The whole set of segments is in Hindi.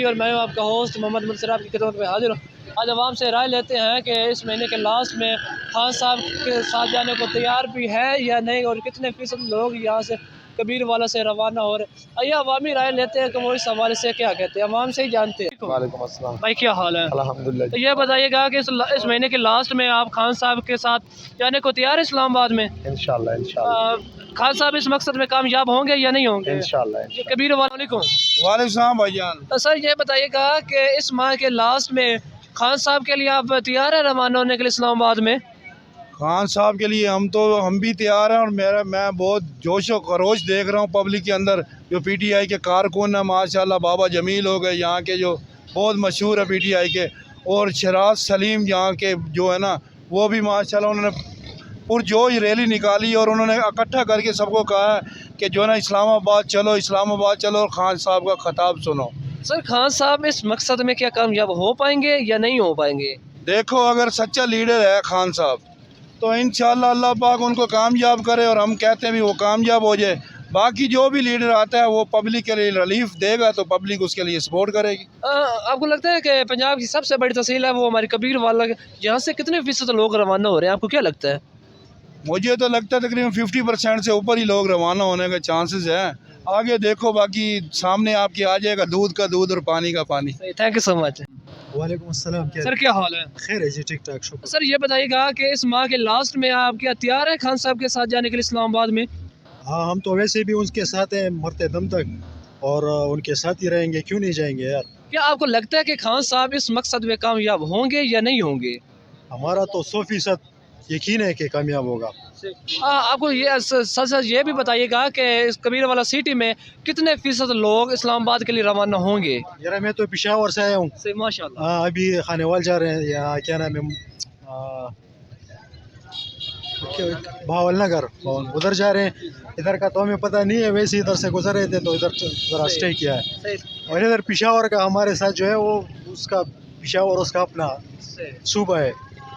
और मैं हूं आपका होस्ट मोहम्मद मुनसर आपकी खिदमत में हाजिर हूँ। आज आवाम से राय लेते हैं कि इस महीने के लास्ट में खान साहब के साथ जाने को तैयार भी है या नहीं, और कितने फीसद लोग यहाँ से कबीर वाला से रवाना हो रहे। आइए अवामी राय लेते हैं कि वो इस हवाले से क्या कहते हैं, अवाम से ही जानते हैं। वालेकुम अस्सलाम। भाई क्या हाल है? अल्हम्दुलिल्लाह। तो ये बताइएगा कि इस महीने के लास्ट में आप खान साहब के साथ जाने को तैयार है इस्लामाबाद में? इंशाल्लाह इंशाल्लाह खान साहब इस मकसद में कामयाब होंगे या नहीं होंगे? इंशाल्लाह। कबीर वालेकुम। वालेकुम भाईजान। तो सर ये बताइएगा कि इस माह के लास्ट में खान साहब के लिए आप तैयार हैं रवाना होने के लिए इस्लामाबाद में? खान साहब के लिए हम भी तैयार हैं, और मैं बहुत जोश और खरोश देख रहा हूँ पब्लिक के अंदर। जो पीटीआई के कारकुन है माशाल्लाह, बाबा जमील हो गए यहाँ के, जो बहुत मशहूर है पीटीआई के, और शराज सलीम यहाँ के जो है ना, वो भी माशाल्लाह उन्होंने पुरजोश रैली निकाली और उन्होंने इकट्ठा करके सबको कहा है कि जो है ना इस्लामाबाद चलो और खान साहब का खिताब सुनो। सर खान साहब इस मकसद में क्या कामयाब हो पाएंगे या नहीं हो पाएंगे? देखो, अगर सच्चा लीडर है खान साहब तो इंशाल्लाह अल्लाह पाक उनको कामयाब करे, और हम कहते हैं भी वो कामयाब हो जाए। बाकी जो भी लीडर आता है वो पब्लिक के लिए रिलीफ देगा तो पब्लिक उसके लिए सपोर्ट करेगी। आपको लगता है कि पंजाब की सबसे बड़ी तहसील है वो हमारी कबीर वाला, यहाँ से कितने फीसद लोग रवाना हो रहे हैं, आपको क्या लगता है? मुझे तो लगता है तकरीबन 50% से ऊपर ही लोग रवाना होने के चांसेस हैं। आगे देखो, बाकी सामने आपके आ जाएगा दूध का दूध और पानी का पानी। Thank you so much. वालेकुम अस्सलाम। क्या सर क्या हाल है? खैर है जी, ठीक ठाक, शुक्र। सर ये बताइएगा कि इस माह के लास्ट में आप क्या तैयार हैं खान साहब के साथ जाने के लिए इस्लामाबाद में? हाँ, हम तो वैसे भी उनके साथ हैं मरते दम तक, और उनके साथ ही रहेंगे, क्यों नहीं जाएंगे यार। क्या आपको लगता है कि खान साहब इस मकसद में कामयाब होंगे या नहीं होंगे? हमारा तो 100% यकीन है कि कामयाब होगा। आपको ये सच ये भी बताइएगा कि इस कबीर वाला सिटी में कितने फीसद लोग इस्लामाबाद के लिए रवाना होंगे? यार मैं तो पेशावर से आया हूँ। माशाल्लाह। हाँ, अभी खानेवाल जा रहे हैं, या क्या नाम है, भावल नगर, उधर जा रहे हैं। इधर का तो हमें पता नहीं है, वैसे इधर से गुजर रहे थे तो इधर ज़रा स्टे किया है। और इधर पेशावर का हमारे साथ जो है वो उसका पेशावर उसका अपना सूबा है,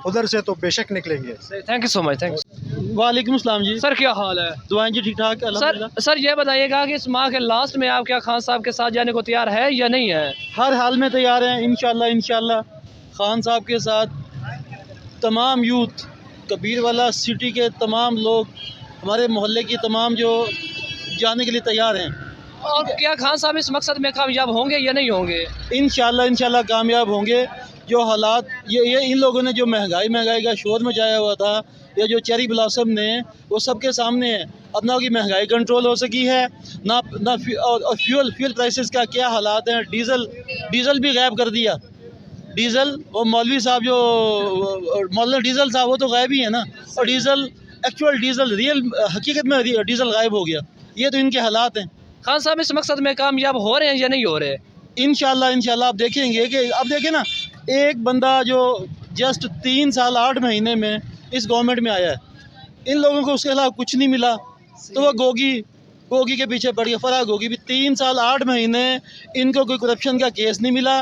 उधर से तो बेशक निकलेंगे। Thank you so much. Thank वालेकुम सलाम जी। सर क्या हाल है? दुआएं जी, ठीक ठाक सर ये बताइएगा कि इस माह के लास्ट में आप क्या खान साहब के साथ जाने को तैयार है या नहीं है? हर हाल में तैयार हैं इंशाल्लाह खान साहब के साथ तमाम यूथ, कबीर वाला सिटी के तमाम लोग, हमारे मोहल्ले की तमाम जो जाने के लिए तैयार हैं। और क्या खान साहब इस मकसद में कामयाब होंगे या नहीं होंगे? इंशाल्लाह कामयाब होंगे। जो हालात ये इन लोगों ने जो महंगाई का शोर मचाया हुआ था, या जो चेरी ब्लॉसम ने, वो सबके सामने है। अब ना की महंगाई कंट्रोल हो सकी है ना और फ्यूल प्राइसेस का क्या हालात हैं। डीज़ल भी गायब कर दिया। डीज़ल, वो मौलवी साहब जो मौलाना डीज़ल साहब, वो तो गायब ही है ना। और एक्चुअल डीज़ल, रियल हकीकत में डीज़ल गायब हो गया। ये तो इनके हालात हैं। खान साहब इस मकसद में कामयाब हो रहे हैं या नहीं हो रहे? इंशाल्लाह आप देखेंगे कि अब देखें ना, एक बंदा जो जस्ट 3 साल 8 महीने में इस गवर्नमेंट में आया है, इन लोगों को उसके अलावा कुछ नहीं मिला, तो वह गोगी के पीछे पड़ गया। फराग गोगी भी 3 साल 8 महीने इनको कोई करप्शन का केस नहीं मिला।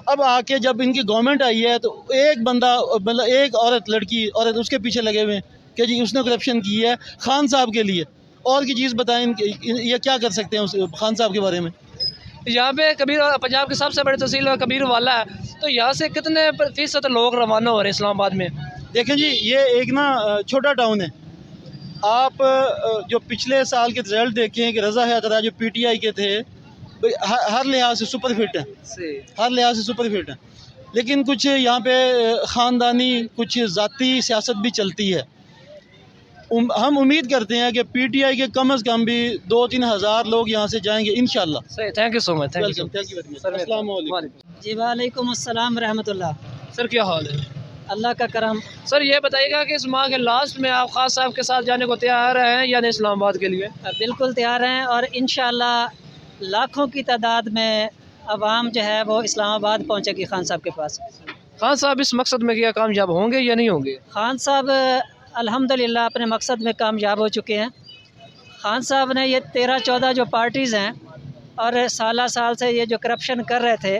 अब आके जब इनकी गवर्नमेंट आई है तो एक बंदा, मतलब एक औरत उसके पीछे लगे हुए हैं कि जी उसने करप्शन की है खान साहब के लिए। और की चीज़ बताएं, ये क्या कर सकते हैं उस खान साहब के बारे में। यहाँ पे कबीर पंजाब की सबसे बड़ी तहसील कबीर वाला है, तो यहाँ से कितने फीसद लोग रवाना हो रहे हैं इस्लामाबाद में? देखें जी, ये एक ना छोटा टाउन है। आप जो पिछले साल के रिजल्ट देखें कि रज़ा हैदरा जो पीटीआई के थे, हर लिहाज से सुपर फिट है, लेकिन कुछ यहाँ पे ख़ानदानी, कुछ ज़ाती सियासत भी चलती है। हम उम्मीद करते हैं कि पीटीआई के कम से कम भी 2-3 हज़ार लोग यहाँ से जाएंगे इंशाल्लाह। Thank you so much. अस्सलाम वालेकुम। जी वालेकुम अस्सलाम रहमतुल्लाह। सर क्या हाल है? अल्लाह का करम। सर ये बताइएगा कि इस माह के लास्ट में आप खान साहब के साथ जाने को तैयार हैं या नहीं इस्लामाबाद के लिए? बिल्कुल तैयार हैं, और इंशाअल्लाह लाखों की तादाद में अवाम जो है वो इस्लामाबाद पहुँचेगी खान साहब के पास। खान साहब इस मकसद में क्या कामयाब होंगे या नहीं होंगे? खान साहब अल्हम्दुलिल्लाह अपने मकसद में कामयाब हो चुके हैं। खान साहब ने ये 13-14 जो पार्टीज़ हैं और साल से ये जो करप्शन कर रहे थे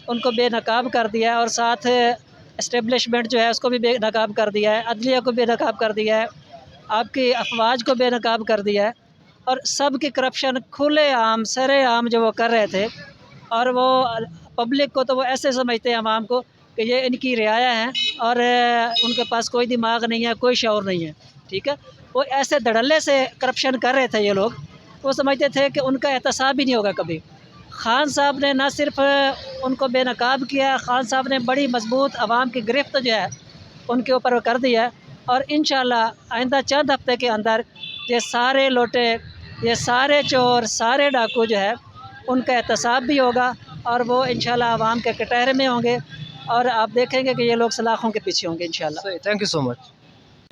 उनको बेनकाब कर दिया है, और साथ इस्टेब्लिशमेंट जो है उसको भी बेनकाब कर दिया है, अदलिया को बेनकाब कर दिया है, आपकी अफवाज को बेनकाब कर दिया है, और सब की करप्शन खुले आम सरे आम जो वो कर रहे थे और वो पब्लिक को तो वो ऐसे समझते हैं आवाम को कि ये इनकी रियाया है और उनके पास कोई दिमाग नहीं है, कोई शौर नहीं है, ठीक है। वो ऐसे धड़ल्ले से करप्शन कर रहे थे ये लोग, वो समझते थे कि उनका एहतसाब भी नहीं होगा कभी। खान साहब ने ना सिर्फ उनको बेनकाब किया, खान साहब ने बड़ी मजबूत आवाम की गिरफ्त जो है उनके ऊपर कर दिया। और इंशाल्लाह आइंदा चंद हफ्ते के अंदर ये सारे लोटे, ये सारे चोर, सारे डाकू जो है उनका एहतसाब भी होगा और वो इंशाल्लाह आवाम के कटहरे में होंगे और आप देखेंगे कि ये लोग सलाखों के पीछे होंगे इंशाल्लाह। Thank you so much.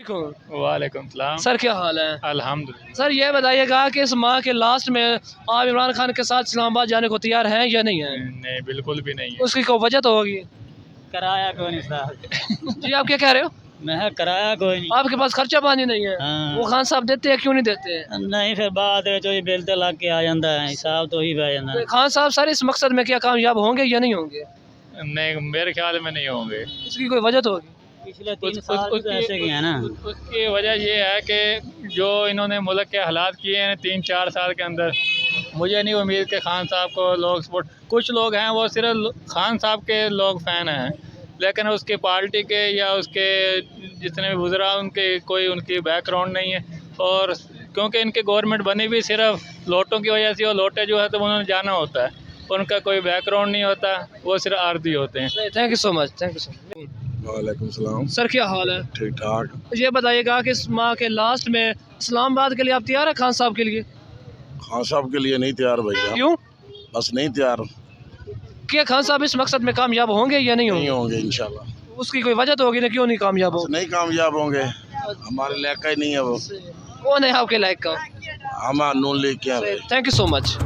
वालेकुम सलाम। सर क्या हाल है? अल्हम्दुलिल्लाह। सर ये बताइएगा कि इस माह के लास्ट में आप इमरान खान के साथ इस्लामाबाद जाने को तैयार हैं या नहीं हैं? नहीं, बिल्कुल भी नहीं है। उसकी कोई वजह तो होगी। कराया कोई नहीं साहब। जी आप क्या कह रहे हो? मैं कराया कोई नहीं। आपके पास खर्चा पानी नहीं है? हाँ। वो खान साहब देते हैं, क्यों नहीं देते हैं? नहीं फिर बाद में बिल तो लग के आ जाता है, हिसाब तो ही पै जाता है। खान साहब सर इस मकसद में क्या कामयाब होंगे या नहीं होंगे? नहीं, मेरे ख्याल में नहीं होंगे। इसकी कोई वजह तो होगी। पिछले 3 साल तो ऐसे गए हैं ना। उसकी वजह ये है कि जो इन्होंने मुल्क के हालात किए हैं 3-4 साल के अंदर, मुझे नहीं उम्मीद कि खान साहब को लोग सपोर्ट, कुछ लोग हैं वो सिर्फ खान साहब के लोग फ़ैन हैं, लेकिन उसकी पार्टी के या उसके जितने भी गुजरा उनके कोई उनकी बैकग्राउंड नहीं है। और क्योंकि इनकी गवर्नमेंट बनी भी सिर्फ लोटों की वजह से, और लोटे जो है तो उन्होंने जाना होता है, उनका कोई बैकग्राउंड नहीं होता, वो सिर्फ आर्दी होते हैं। Thank you so much. Thank you so much. वालेकुम सलाम। सर क्या हाल है? ठीक ठाक। ये बताइएगा कि इस माह के लास्ट में इस्लामाबाद के लिए आप तैयार हैं खान साहब के लिए? खान साहब के लिए नहीं तैयार भैया, क्यों? बस नहीं तैयार। क्या खान साहब इस मकसद में कामयाब होंगे या नहीं नहीं होंगे? होंगे इंशाल्लाह। उसकी कोई वजह तो होगी ना, क्यों नहीं कामयाब हो? नहीं कामयाब होंगे, हमारे लायक का ही नहीं है वो। कौन है आपके लायक का? हम नून लीग के हैं। Thank you so much.